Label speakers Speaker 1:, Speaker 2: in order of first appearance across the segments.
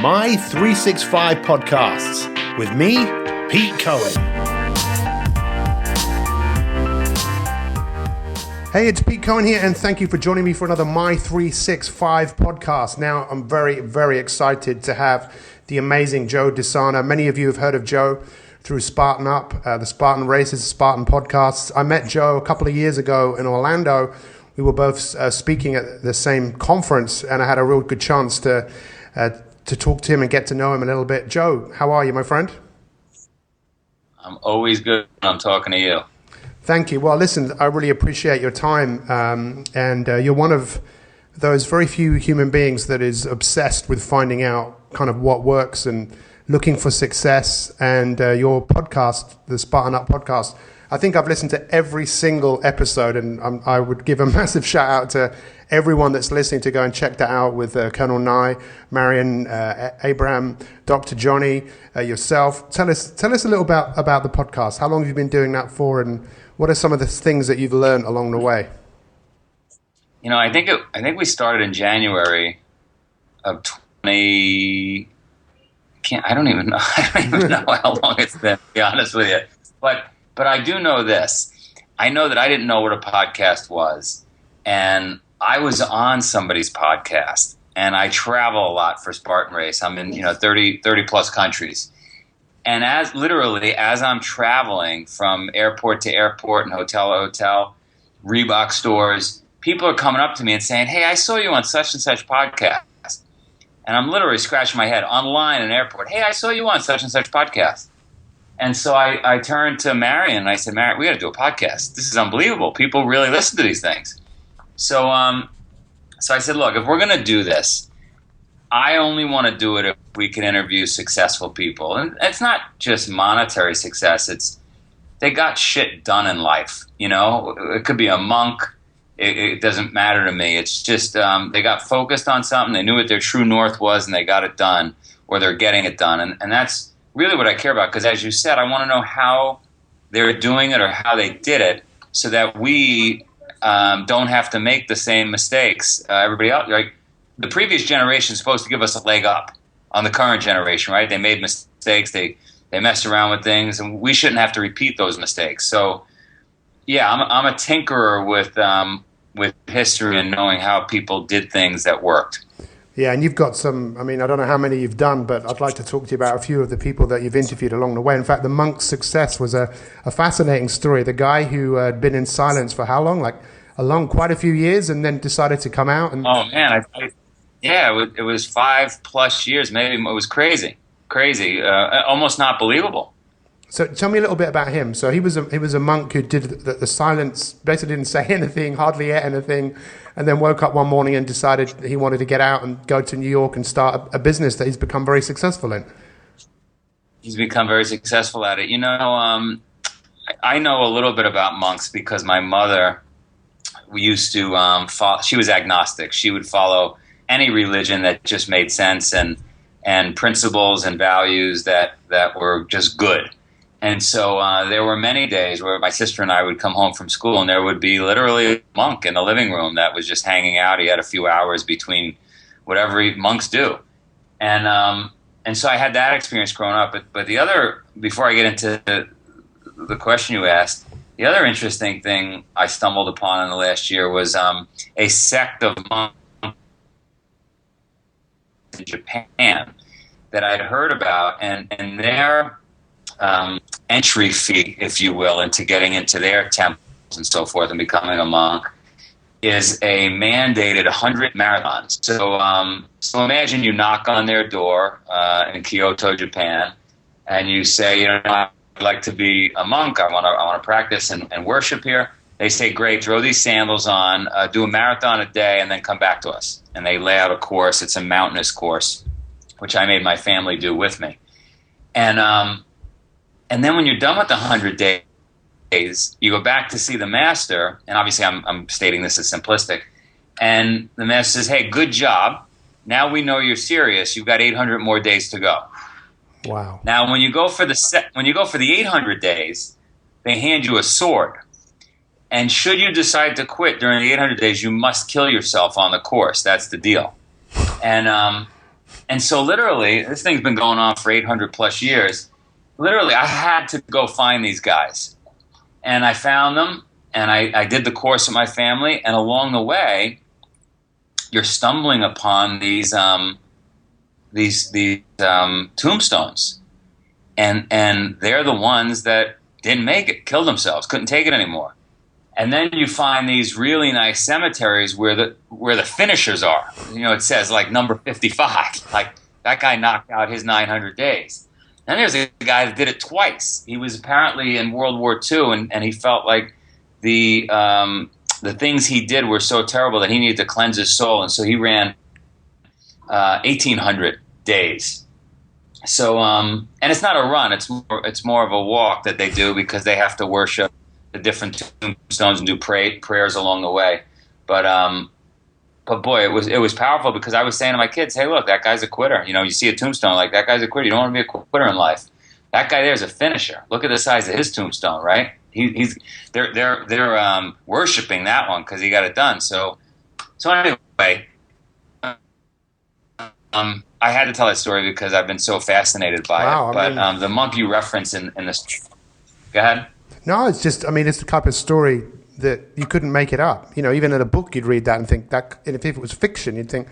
Speaker 1: My 365 Podcasts with me, Pete Cohen. Hey, it's Pete Cohen here, and thank you for joining me for another My 365 podcast. Now, I'm very, very excited to have the amazing Joe DeSena. Many of you have heard of Joe through Spartan Up, the Spartan Race, Spartan podcasts. I met Joe a couple of years ago in Orlando. We were both speaking at the same conference, and I had a real good chance to talk to him and get to know him a little bit. Joe, how are you, my friend?
Speaker 2: I'm always good when I'm talking to you.
Speaker 1: Thank you. Well, listen, I really appreciate your time, and you're one of those very few human beings that is obsessed with finding out kind of what works and looking for success. And your podcast, the Spartan Up podcast, I think I've listened to every single episode, and I would give a massive shout out to everyone that's listening to go and check that out with Colonel Nye, Marion, Abraham, Dr. Johnny, yourself. Tell us a little about the podcast. How long have you been doing that for, and what are some of the things that you've learned along the way?
Speaker 2: You know, I think we started in January of 20. I don't even know how long it's been, to be honest with you. But I do know this. I know that I didn't know what a podcast was, and I was on somebody's podcast, and I travel a lot for Spartan Race. I'm in 30 plus countries, and as I'm traveling from airport to airport and hotel to hotel, Reebok stores, people are coming up to me and saying, "Hey, I saw you on such and such podcast," and I'm literally scratching my head online in an airport. "Hey, I saw you on such and such podcast." And so I turned to Marion and I said, "Marion, we got to do a podcast. This is unbelievable. People really listen to these things." So I said, "Look, if we're going to do this, I only want to do it if we can interview successful people." And it's not just monetary success. It's they got shit done in life. It could be a monk. It doesn't matter to me. It's just they got focused on something. They knew what their true north was, and they got it done, or they're getting it done. And that's really what I care about, because as you said, I want to know how they're doing it or how they did it, so that we don't have to make the same mistakes everybody else. Like the previous generation is supposed to give us a leg up on the current generation, right? They made mistakes, they messed around with things, and we shouldn't have to repeat those mistakes. So, yeah, I'm a tinkerer with history and knowing how people did things that worked.
Speaker 1: Yeah, and you've got some, I don't know how many you've done, but I'd like to talk to you about a few of the people that you've interviewed along the way. In fact, the monk's success was a fascinating story. The guy who had been in silence for how long? Quite a few years, and then decided to come out. And
Speaker 2: oh, man. It was 5+ years. Maybe it was crazy, almost not believable.
Speaker 1: So tell me a little bit about him. So he was a monk who did the silence, basically didn't say anything, hardly ate anything, and then woke up one morning and decided he wanted to get out and go to New York and start a business that he's become very successful in.
Speaker 2: He's become very successful at it. I know a little bit about monks because my mother, we used to follow, she was agnostic. She would follow any religion that just made sense and principles and values that were just good. And so there were many days where my sister and I would come home from school, and there would be literally a monk in the living room that was just hanging out. He had a few hours between whatever monks do. And so I had that experience growing up. But the other, before I get into the question you asked, the other interesting thing I stumbled upon in the last year was a sect of monks in Japan that I'd heard about, and their entry fee, if you will, into getting into their temples and so forth and becoming a monk is a mandated 100 marathons. So imagine you knock on their door in Kyoto, Japan, and you say, "I'd like to be a monk. I want to practice and worship here." They say, "Great, throw these sandals on, do a marathon a day, and then come back to us." And they lay out a course. It's a mountainous course, which I made my family do with me. And then when you're done with the 100 days, you go back to see the master, and obviously I'm stating this as simplistic, and the master says, "Hey, good job. Now we know you're serious. You've got 800 more days to go."
Speaker 1: Wow.
Speaker 2: Now when you go for the 800 days, they hand you a sword. And should you decide to quit during the 800 days, you must kill yourself on the course. That's the deal. And And so literally, this thing's been going on for 800 plus years. Literally, I had to go find these guys. And I found them, and I did the course with my family, and along the way, you're stumbling upon these tombstones. And they're the ones that didn't make it, killed themselves, couldn't take it anymore. And then you find these really nice cemeteries where the finishers are. You know, it says like number 55, like that guy knocked out his 900 days. Then there's a guy that did it twice. He was apparently in World War II, and he felt like the things he did were so terrible that he needed to cleanse his soul, and so he ran 1,800 days. So, and it's not a run; it's more of a walk that they do because they have to worship the different tombstones and do prayers along the way. But boy, it was powerful because I was saying to my kids, "Hey, look, that guy's a quitter. You know, you see a tombstone like that guy's a quitter. You don't want to be a quitter in life. That guy there's a finisher. Look at the size of his tombstone, right? They're worshiping that one because he got it done. So anyway, I had to tell that story because I've been so fascinated by it. But the monk you reference in this, go ahead.
Speaker 1: No, it's just, I mean, it's the type of story that you couldn't make it up. You know, even in a book, you'd read that and think that, and if it was fiction, you'd think,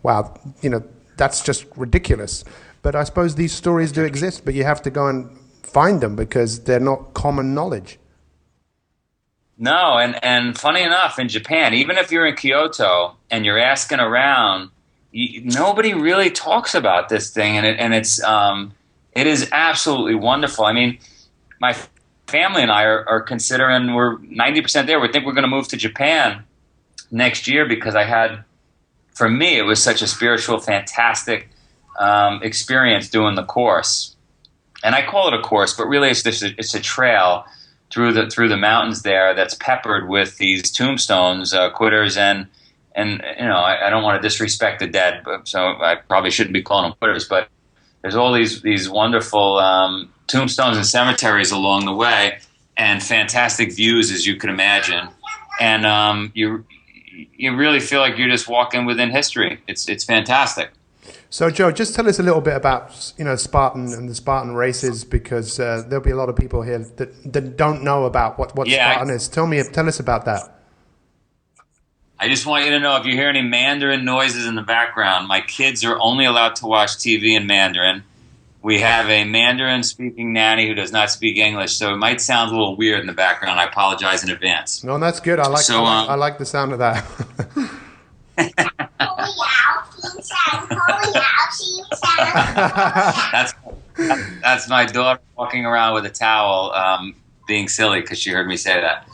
Speaker 1: wow, you know, that's just ridiculous. But I suppose these stories do exist, but you have to go and find them because they're not common knowledge.
Speaker 2: No, and funny enough, in Japan, even if you're in Kyoto and you're asking around, nobody really talks about this thing, and it is absolutely wonderful. I mean, my family and I are considering, we're 90% there. We think we're going to move to Japan next year because for me, it was such a spiritual, fantastic experience doing the course. And I call it a course, but really it's a trail through the mountains there that's peppered with these tombstones, quitters, and you know, I don't want to disrespect the dead, so I probably shouldn't be calling them quitters, but there's all these wonderful tombstones and cemeteries along the way, and fantastic views, as you can imagine. And you really feel like you're just walking within history. It's fantastic.
Speaker 1: So, Joe, just tell us a little bit about, you know, Spartan and the Spartan races, because there'll be a lot of people here that don't know about what Spartan is. Tell us about that.
Speaker 2: I just want you to know, if you hear any Mandarin noises in the background, my kids are only allowed to watch TV in Mandarin. We have a Mandarin-speaking nanny who does not speak English, so it might sound a little weird in the background. I apologize in advance.
Speaker 1: No, that's good. I like the sound of that.
Speaker 2: That's my daughter walking around with a towel, being silly because she heard me say that.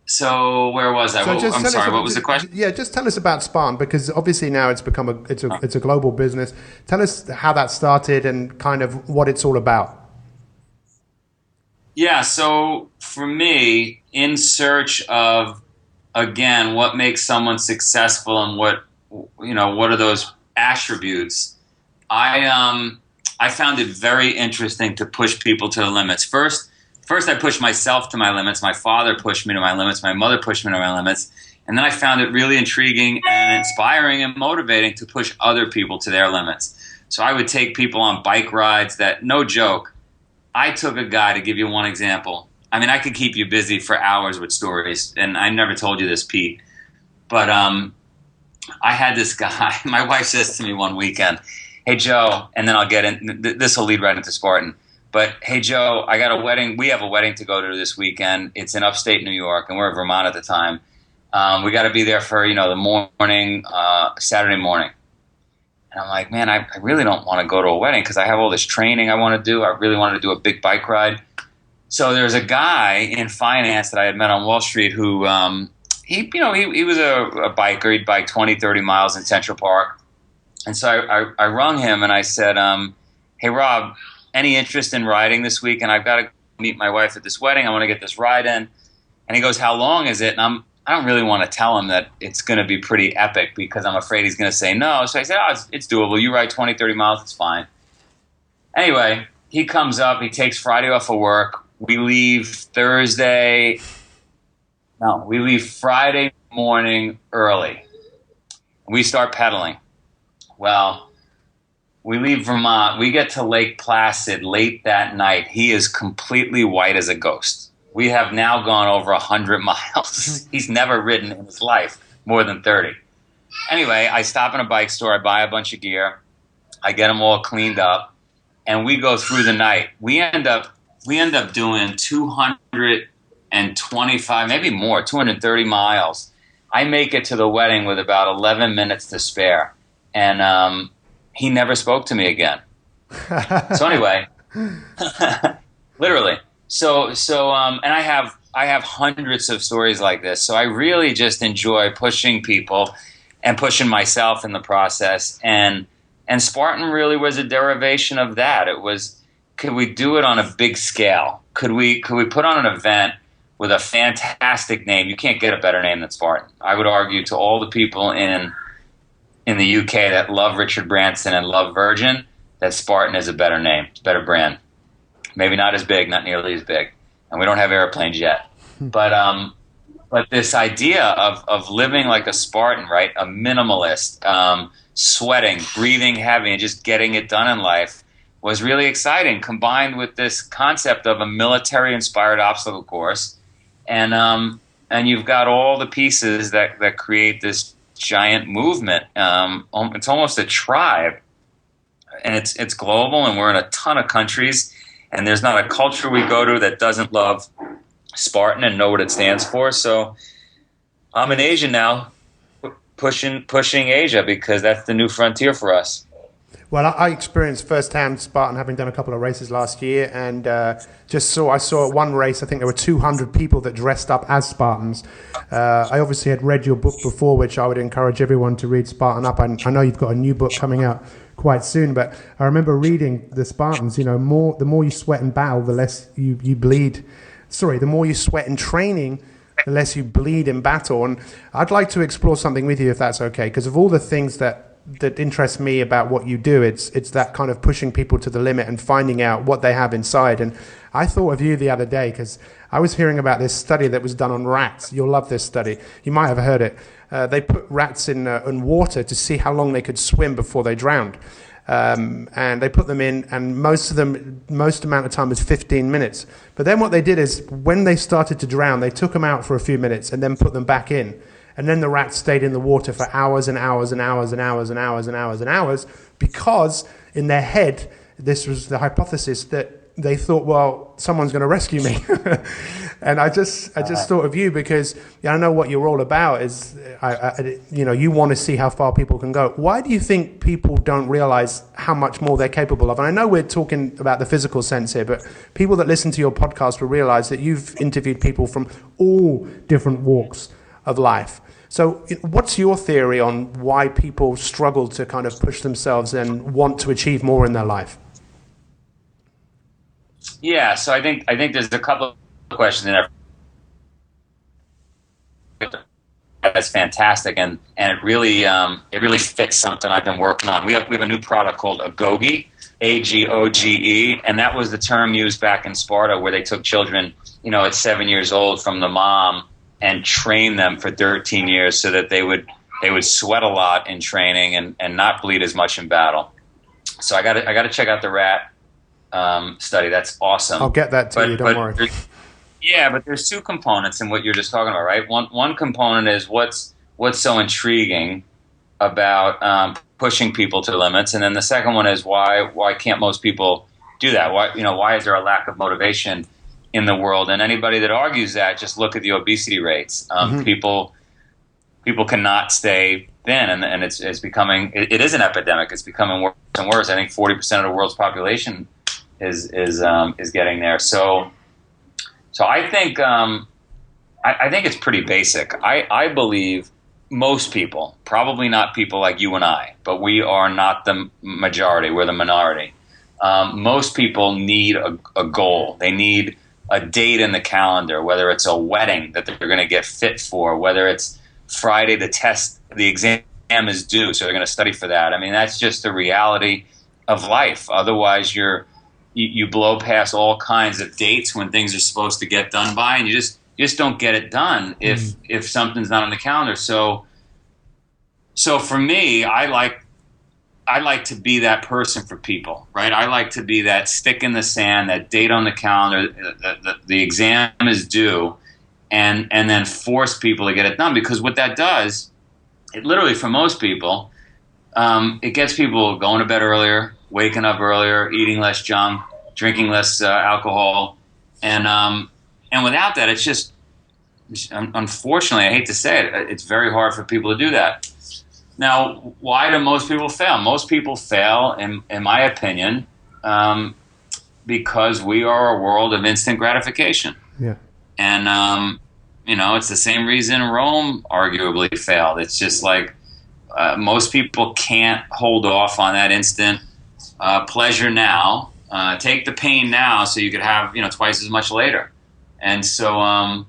Speaker 2: So where was I? I'm sorry. What was the question?
Speaker 1: Yeah, just tell us about Spartan, because obviously now it's become it's a global business. Tell us how that started and kind of what it's all about.
Speaker 2: Yeah. So for me, in search of, again, what makes someone successful and what are those attributes, I found it very interesting to push people to the limits. First, I pushed myself to my limits. My father pushed me to my limits. My mother pushed me to my limits. And then I found it really intriguing and inspiring and motivating to push other people to their limits. So I would take people on bike rides that, no joke, I took a guy, to give you one example. I mean, I could keep you busy for hours with stories, and I never told you this, Pete. But I had this guy. My wife says to me one weekend, "Hey, Joe," and then I'll get in. This will lead right into Spartan. But, "Hey, Joe, I got a wedding. We have a wedding to go to this weekend. It's in upstate New York, and we're in Vermont at the time. We got to be there for, the morning, Saturday morning." And I'm like, man, I really don't want to go to a wedding because I have all this training I want to do. I really wanted to do a big bike ride. So there's a guy in finance that I had met on Wall Street who, he was a biker. He'd bike 20, 30 miles in Central Park. And so I rung him and I said, "Hey, Rob, any interest in riding this week? And I've got to meet my wife at this wedding. I want to get this ride in." And he goes, "How long is it?" And I don't really want to tell him that it's going to be pretty epic because I'm afraid he's going to say no. So I said, "Oh, it's doable. You ride 20, 30 miles. It's fine." Anyway, he comes up. He takes Friday off of work. We leave Friday morning early. We start pedaling. Well, we leave Vermont. We get to Lake Placid late that night. He is completely white as a ghost. We have now gone over 100 miles. He's never ridden in his life more than 30. Anyway, I stop in a bike store. I buy a bunch of gear. I get them all cleaned up, and we go through the night. We end up doing 225, maybe more, 230 miles. I make it to the wedding with about 11 minutes to spare, and he never spoke to me again. So anyway, literally. So, and I have hundreds of stories like this. So I really just enjoy pushing people and pushing myself in the process. And Spartan really was a derivation of that. It was, could we do it on a big scale? Could we put on an event with a fantastic name? You can't get a better name than Spartan. I would argue to all the people in the UK that love Richard Branson and love Virgin, that Spartan is a better name, it's a better brand. Maybe not as big, not nearly as big, and we don't have airplanes yet. But this idea of living like a Spartan, right? A minimalist, sweating, breathing heavy, and just getting it done in life was really exciting, combined with this concept of a military-inspired obstacle course. And you've got all the pieces that create this giant movement. It's almost a tribe, and it's global, and we're in a ton of countries, and there's not a culture we go to that doesn't love Spartan and know what it stands for. So I'm in Asia now, pushing Asia, because that's the new frontier for us.
Speaker 1: Well, I experienced firsthand Spartan, having done a couple of races last year, and I saw at one race, I think there were 200 people that dressed up as Spartans. I obviously had read your book before, which I would encourage everyone to read, Spartan Up. I know you've got a new book coming out quite soon, but I remember reading the Spartans. The more you sweat in battle, the less you bleed. Sorry, the more you sweat in training, the less you bleed in battle. And I'd like to explore something with you, if that's okay, because of all the things that interests me about what you do, it's that kind of pushing people to the limit and finding out what they have inside. And I thought of you the other day because I was hearing about this study that was done on rats. You'll love this study. You might have heard it. They put rats in water to see how long they could swim before they drowned. And they put them in, and most amount of time was 15 minutes. But then what they did is, when they started to drown, they took them out for a few minutes and then put them back in. And then the rats stayed in the water for hours and hours and hours and hours and hours and hours and hours, because in their head, this was the hypothesis that they thought, well, someone's going to rescue me. And I just thought of you because I know what you're all about is, you want to see how far people can go. Why do you think people don't realize how much more they're capable of? And I know we're talking about the physical sense here, but people that listen to your podcast will realize that you've interviewed people from all different walks of life. So what's your theory on why people struggle to kind of push themselves and want to achieve more in their life?
Speaker 2: Yeah, so I think there's a couple of questions in there. That's fantastic, and it really fits something I've been working on. We have a new product called Agoge, Agoge, and that was the term used back in Sparta, where they took children, at 7 years old from the mom and trained them for 13 years so that they would sweat a lot in training and not bleed as much in battle. So I got to check out the rat study. That's awesome.
Speaker 1: I'll get that to you. Don't worry.
Speaker 2: Yeah, but there's two components in what you're just talking about, right? One component is what's so intriguing about pushing people to the limits, and then the second one is why can't most people do that? Why is there a lack of motivation in the world? And anybody that argues that, just look at the obesity rates. People cannot stay thin, and it's becoming. It is an epidemic. It's becoming worse and worse. I think 40% of the world's population is getting there. So I think it's pretty basic. I believe most people, probably not people like you and I, but we are not the majority. We're the minority. Most people need a goal. They need a date in the calendar, whether it's a wedding that they're going to get fit for, whether it's Friday the exam is due, so they're going to study for that. I mean, that's just the reality of life. Otherwise, you blow past all kinds of dates when things are supposed to get done by, and you just don't get it done if something's not on the calendar. So for me, I like I like to be that person for people, right? I like to be that stick in the sand, that date on the calendar, the exam is due, and then force people to get it done. Because what that does, it literally, for most people, it gets people going to bed earlier, waking up earlier, eating less junk, drinking less alcohol, and without that, it's just, unfortunately, I hate to say it, it's very hard for people to do that. Now, why do most people fail? Most people fail, in my opinion, because we are a world of instant gratification.
Speaker 1: Yeah.
Speaker 2: And, it's the same reason Rome arguably failed. It's just like most people can't hold off on that instant pleasure now. Take the pain now so you could have, twice as much later. And so,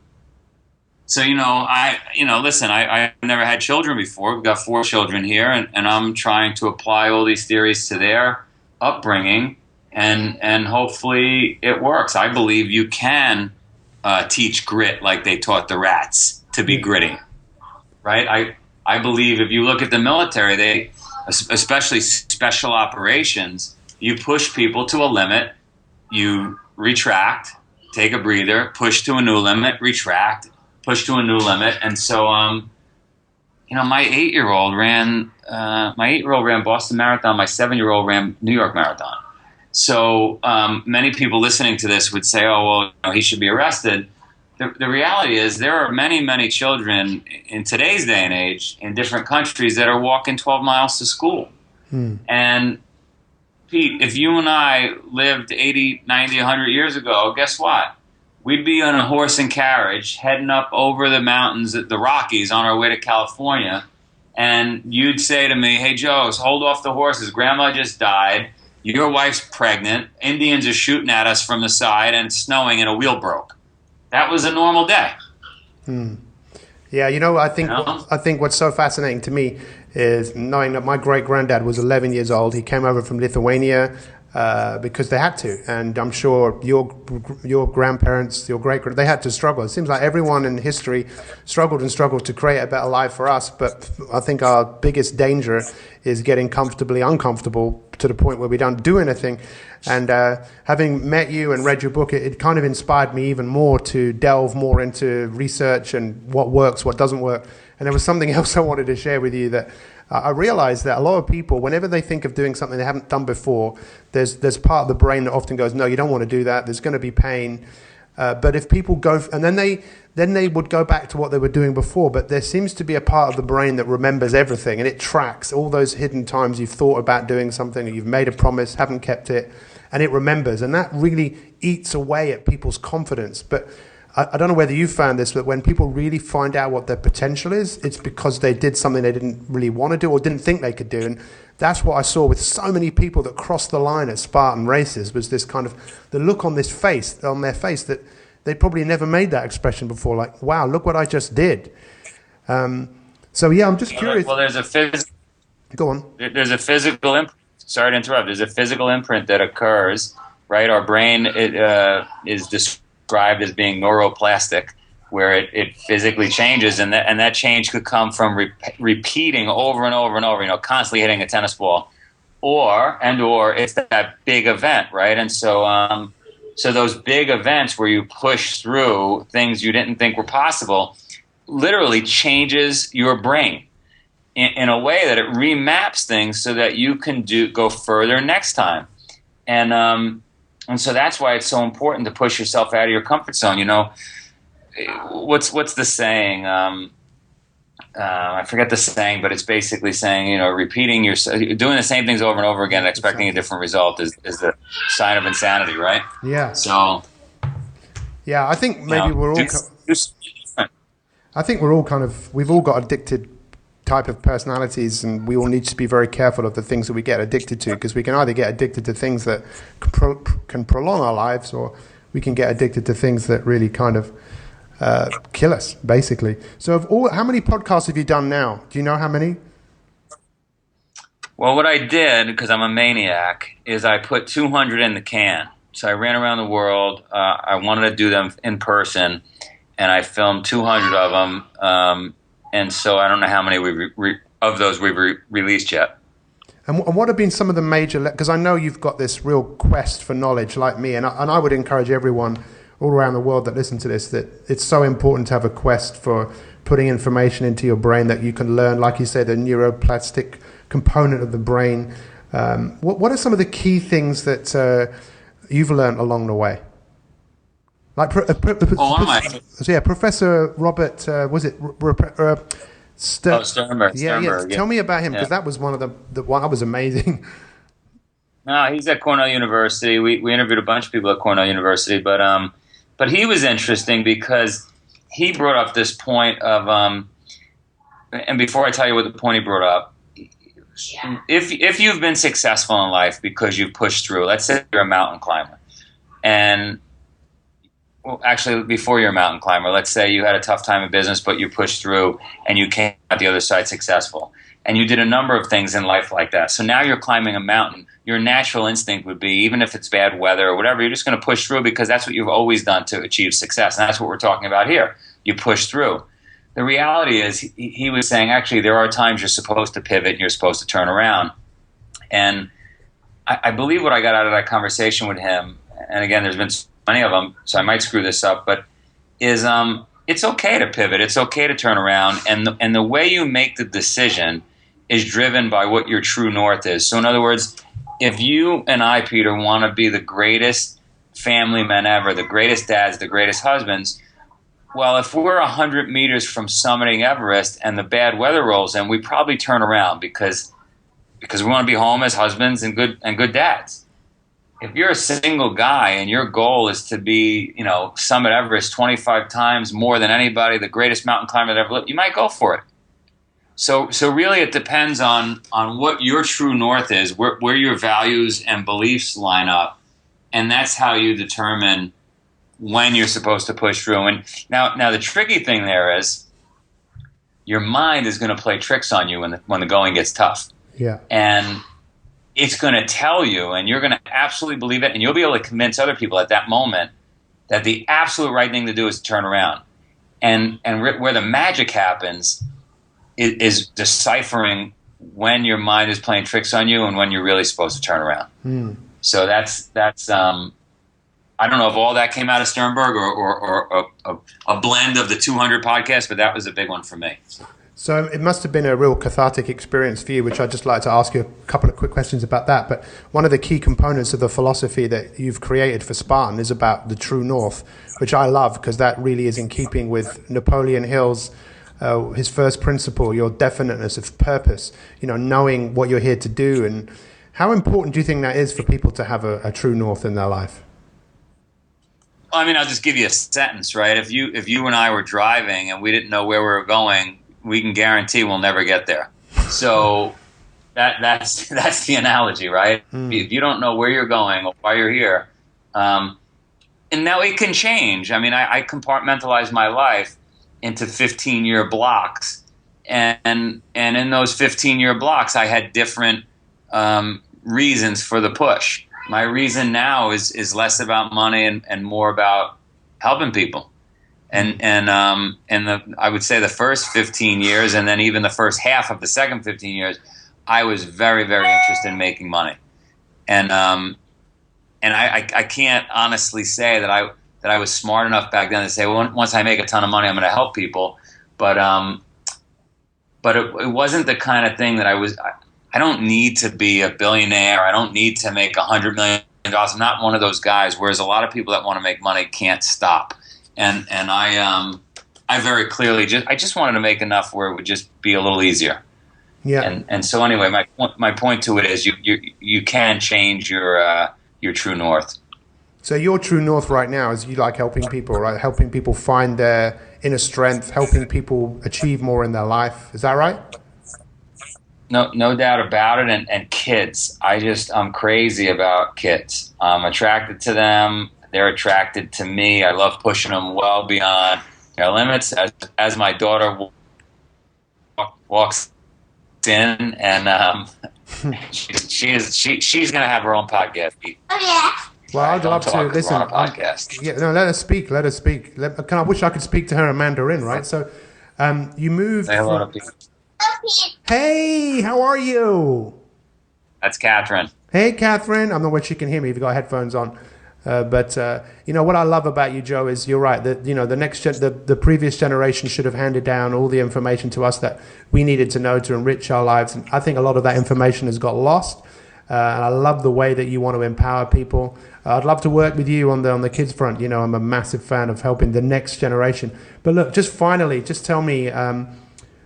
Speaker 2: listen, I've never had children before. We've got 4 children here, and I'm trying to apply all these theories to their upbringing, and hopefully it works. I believe you can teach grit like they taught the rats to be gritty, right? I believe if you look at the military, they, especially special operations, you push people to a limit, you retract, take a breather, push to a new limit, retract, push to a new limit. And so, my 8-year-old ran Boston Marathon. My 7-year-old ran New York Marathon. So many people listening to this would say, oh, well, he should be arrested. The reality is there are many, many children in today's day and age in different countries that are walking 12 miles to school. And Pete, if you and I lived 80, 90, 100 years ago, guess what? We'd be on a horse and carriage heading up over the mountains, the Rockies, on our way to California. And you'd say to me, hey, Joe, hold off the horses. Grandma just died. Your wife's pregnant. Indians are shooting at us from the side, and it's snowing, and a wheel broke. That was a normal day.
Speaker 1: Yeah, I think what's so fascinating to me is knowing that my great-granddad was 11 years old. He came over from Lithuania because they had to, and I'm sure your grandparents, your they had to struggle. It seems like everyone in history struggled to create a better life for us, but I think our biggest danger is getting comfortably uncomfortable to the point where we don't do anything. And having met you and read your book, it kind of inspired me even more to delve more into research and what works, what doesn't work. And there was something else I wanted to share with you that I realized that a lot of people, whenever they think of doing something they haven't done before, there's part of the brain that often goes, no, you don't want to do that. There's going to be pain. But if people go, and then they would go back to what they were doing before, but there seems to be a part of the brain that remembers everything, and it tracks all those hidden times you've thought about doing something, or you've made a promise, haven't kept it, and it remembers, and that really eats away at people's confidence. But I don't know whether you found this, but when people really find out what their potential is, it's because they did something they didn't really want to do or didn't think they could do. And that's what I saw with so many people that crossed the line at Spartan races, was this kind of the look on their face that they probably never made that expression before, like, wow, look what I just did. So yeah, I'm just curious.
Speaker 2: Well, there's a physical.
Speaker 1: Go on.
Speaker 2: There's a physical imprint. Sorry to interrupt. There's a physical imprint that occurs, right? Our brain is described as being neuroplastic, where it physically changes, and that change could come from repeating over and over and over, constantly hitting a tennis ball, or it's that big event, right? And so so those big events where you push through things you didn't think were possible literally changes your brain in a way that it remaps things so that you can go further next time. And so that's why it's so important to push yourself out of your comfort zone. What's the saying? I forget the saying, but it's basically saying, repeating doing the same things over and over again, expecting a different result is the sign of insanity, right?
Speaker 1: Yeah.
Speaker 2: So.
Speaker 1: Yeah, I think maybe we're all. I think we're all we've all got addicted type of personalities, and we all need to be very careful of the things that we get addicted to, because we can either get addicted to things that can prolong our lives, or we can get addicted to things that really kill us, basically. So how many podcasts have you done now? Do you know how many?
Speaker 2: Well, what I did, because I'm a maniac, is I put 200 in the can. So I ran around the world. I wanted to do them in person, and I filmed 200 of them. And so I don't know how many of those we've released yet.
Speaker 1: And what have been some of the major, because I know you've got this real quest for knowledge like me, and I would encourage everyone all around the world that listen to this, that it's so important to have a quest for putting information into your brain that you can learn, like you said, the neuroplastic component of the brain. What are some of the key things that you've learned along the way? Like, Professor Robert, was it
Speaker 2: Sternberg.
Speaker 1: Yeah. Tell me about him, because that was one of the one that was amazing.
Speaker 2: No, he's at Cornell University. We interviewed a bunch of people at Cornell University, but he was interesting because he brought up this point of, and before I tell you what the point he brought up, if you've been successful in life because you've pushed through, let's say you're a mountain climber, and well, actually, before you're a mountain climber, let's say you had a tough time in business, but you pushed through and you came out the other side successful. And you did a number of things in life like that. So now you're climbing a mountain. Your natural instinct would be, even if it's bad weather or whatever, you're just going to push through because that's what you've always done to achieve success. And that's what we're talking about here. You push through. The reality is, he was saying, actually, there are times you're supposed to pivot and you're supposed to turn around. And I believe what I got out of that conversation with him, and again, there's been many of them, so I might screw this up, but is it's okay to pivot, it's okay to turn around, and the way you make the decision is driven by what your true north is. So in other words, if you and I, Peter, want to be the greatest family men ever, the greatest dads, the greatest husbands, well, if we're 100 meters from summiting Everest and the bad weather rolls in, we probably turn around because we want to be home as husbands and good dads. If you're a single guy and your goal is to be, summit Everest 25 times more than anybody, the greatest mountain climber that ever lived, you might go for it. So really it depends on what your true north is, where your values and beliefs line up, and that's how you determine when you're supposed to push through. And now the tricky thing there is your mind is going to play tricks on you when the going gets tough.
Speaker 1: Yeah.
Speaker 2: And it's going to tell you, and you're going to absolutely believe it, and you'll be able to convince other people at that moment that the absolute right thing to do is to turn around. And where the magic happens is deciphering when your mind is playing tricks on you and when you're really supposed to turn around. So that's I don't know if all that came out of Sternberg or a blend of the 200 podcasts, but that was a big one for me.
Speaker 1: So it must have been a real cathartic experience for you, which I'd just like to ask you a couple of quick questions about that. But one of the key components of the philosophy that you've created for Spartan is about the true north, which I love because that really is in keeping with Napoleon Hill's, his first principle, your definiteness of purpose, knowing what you're here to do. And how important do you think that is for people to have a true north in their life?
Speaker 2: Well, I'll just give you a sentence, right? If you and I were driving and we didn't know where we were going, we can guarantee we'll never get there. So that's the analogy, right? If you don't know where you're going or why you're here, and now it can change. I compartmentalize my life into 15-year blocks, and in those 15-year blocks, I had different reasons for the push. My reason now is less about money and more about helping people. And I would say the first 15 years, and then even the first half of the second 15 years, I was very, very interested in making money. And I can't honestly say that I was smart enough back then to say, well, once I make a ton of money, I'm going to help people. But it wasn't the kind of thing that I don't need to be a billionaire. I don't need to make $100 million. I'm not one of those guys. Whereas a lot of people that want to make money can't stop. And I very clearly just wanted to make enough where it would just be a little easier.
Speaker 1: Yeah.
Speaker 2: And so anyway, my point to it is you can change your true north.
Speaker 1: So your true north right now is you like helping people, right? Helping people find their inner strength, helping people achieve more in their life. Is that right?
Speaker 2: No doubt about it. And kids, I'm crazy about kids. I'm attracted to them. They're attracted to me. I love pushing them well beyond their limits. As my daughter walks in, and she's going to have her own podcast.
Speaker 1: Oh yeah. Well, I'd love to listen.
Speaker 2: On a podcast.
Speaker 1: Let her speak. I wish I could speak to her in Mandarin, right? So, you moved.
Speaker 2: Say hello to people.
Speaker 1: Hey, how are you?
Speaker 2: That's Catherine.
Speaker 1: Hey, Catherine. I'm not sure she can hear me if you've got headphones on. But what I love about you, Joe, is you're right. That the previous generation should have handed down all the information to us that we needed to know to enrich our lives. And I think a lot of that information has got lost. And I love the way that you want to empower people. I'd love to work with you on the kids front. I'm a massive fan of helping the next generation. But look, just finally, just tell me,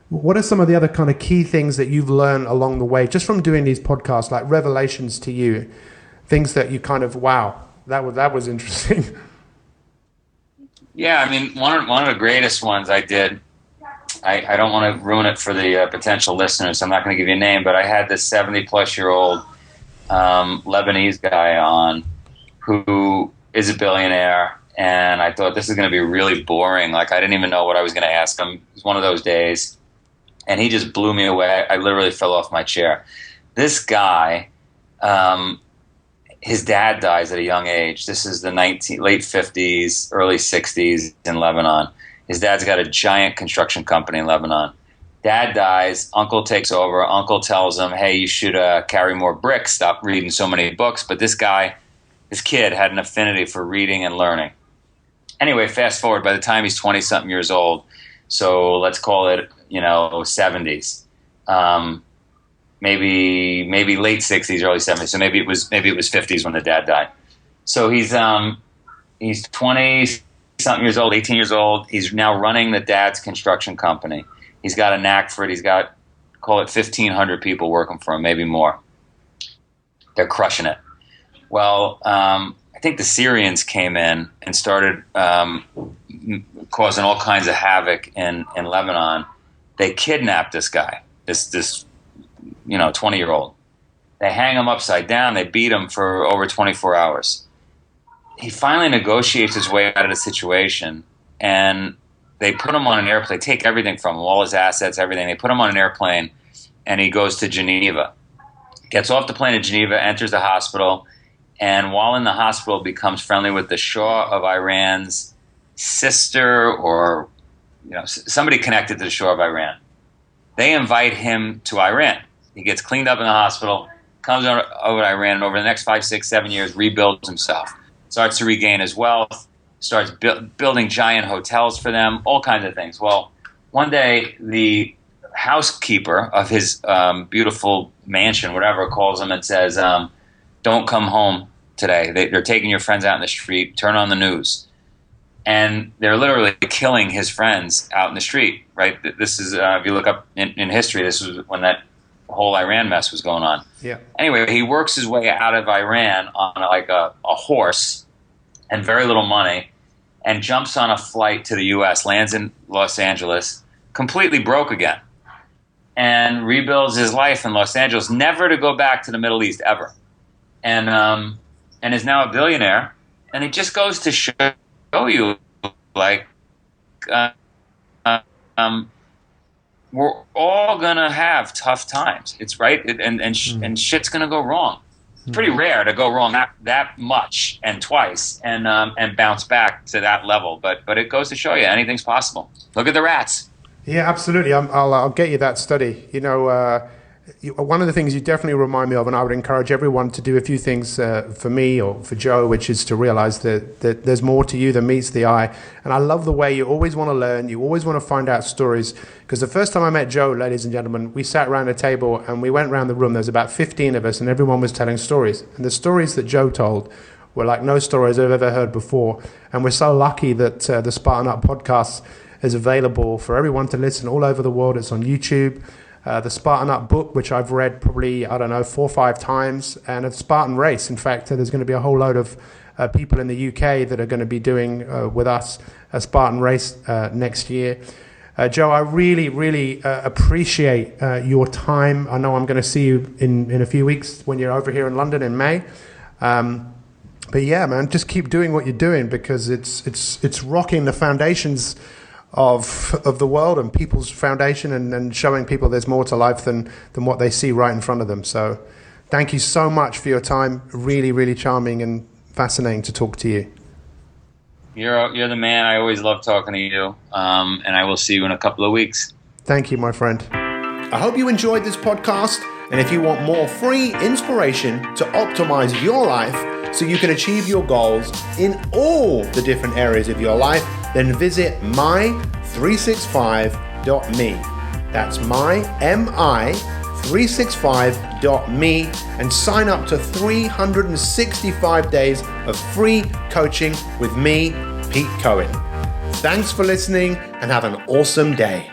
Speaker 1: what are some of the other kind of key things that you've learned along the way, just from doing these podcasts, like revelations to you, things that you kind of, wow, that was interesting.
Speaker 2: Yeah, I mean, one of the greatest ones I did. I don't want to ruin it for the potential listeners, so I'm not going to give you a name, but I had this 70-plus-year-old Lebanese guy on who is a billionaire, and I thought this is going to be really boring. Like, I didn't even know what I was going to ask him. It was one of those days, and he just blew me away. I literally fell off my chair. This guy, his dad dies at a young age. This is the late 50s, early 60s in Lebanon. His dad's got a giant construction company in Lebanon. Dad dies, uncle takes over. Uncle tells him, hey, you should carry more bricks, stop reading so many books. But this kid had an affinity for reading and learning. Anyway, fast forward, by the time he's 20-something years old, so let's call it, 70s, maybe late 60s, early 70s. So maybe it was 50s when the dad died. So he's 20-something years old, 18 years old. He's now running the dad's construction company. He's got a knack for it. He's got, call it 1,500 people working for him, maybe more. They're crushing it. Well, I think the Syrians came in and started causing all kinds of havoc in Lebanon. They kidnapped this guy, this 20-year-old. They hang him upside down. They beat him for over 24 hours. He finally negotiates his way out of the situation, and they put him on an airplane. They take everything from him, all his assets, everything. They put him on an airplane, and he goes to Geneva. Gets off the plane in Geneva, enters the hospital, and while in the hospital becomes friendly with the Shah of Iran's sister, or somebody connected to the Shah of Iran. They invite him to Iran. He gets cleaned up in the hospital, comes over to Iran, and over the next 5, 6, 7 years rebuilds himself. Starts to regain his wealth, starts building giant hotels for them, all kinds of things. Well, one day the housekeeper of his beautiful mansion, whatever, calls him and says, don't come home today. They're taking your friends out in the street. Turn on the news. And they're literally killing his friends out in the street, right? This is, if you look up in history, this was when that whole Iran mess was going on.
Speaker 1: Yeah.
Speaker 2: Anyway, he works his way out of Iran on like a horse and very little money, and jumps on a flight to the U.S., lands in Los Angeles, completely broke again, and rebuilds his life in Los Angeles, never to go back to the Middle East ever, and is now a billionaire. And it just goes to show you, like, we're all gonna have tough times. It's right, and shit's gonna go wrong. It's pretty rare to go wrong that much and twice and bounce back to that level. But it goes to show you anything's possible. Look at the rats.
Speaker 1: Yeah, absolutely. I'll get you that study. One of the things you definitely remind me of, and I would encourage everyone to do a few things for me or for Joe, which is to realize that there's more to you than meets the eye. And I love the way you always want to learn. You always want to find out stories. Because the first time I met Joe, ladies and gentlemen, we sat around a table and we went around the room. There was about 15 of us, and everyone was telling stories. And the stories that Joe told were like no stories I've ever heard before. And we're so lucky that the Spartan Up podcast is available for everyone to listen all over the world. It's on YouTube. The Spartan Up book, which I've read probably, 4 or 5 times, and a Spartan Race. In fact, there's going to be a whole load of people in the UK that are going to be doing with us a Spartan Race next year. Joe, I really, really appreciate your time. I know I'm going to see you in a few weeks when you're over here in London in May. But yeah, man, just keep doing what you're doing, because it's rocking the foundations of the world and people's foundation, and showing people there's more to life than what they see right in front of them. So thank you so much for your time. Really, really charming and fascinating to talk to you.
Speaker 2: You're the man. I always love talking to you, and I will see you in a couple of weeks.
Speaker 1: Thank you, my friend. I hope you enjoyed this podcast. And if you want more free inspiration to optimize your life so you can achieve your goals in all the different areas of your life, then visit my365.me. That's mi365.me and sign up to 365 days of free coaching with me, Pete Cohen. Thanks for listening and have an awesome day.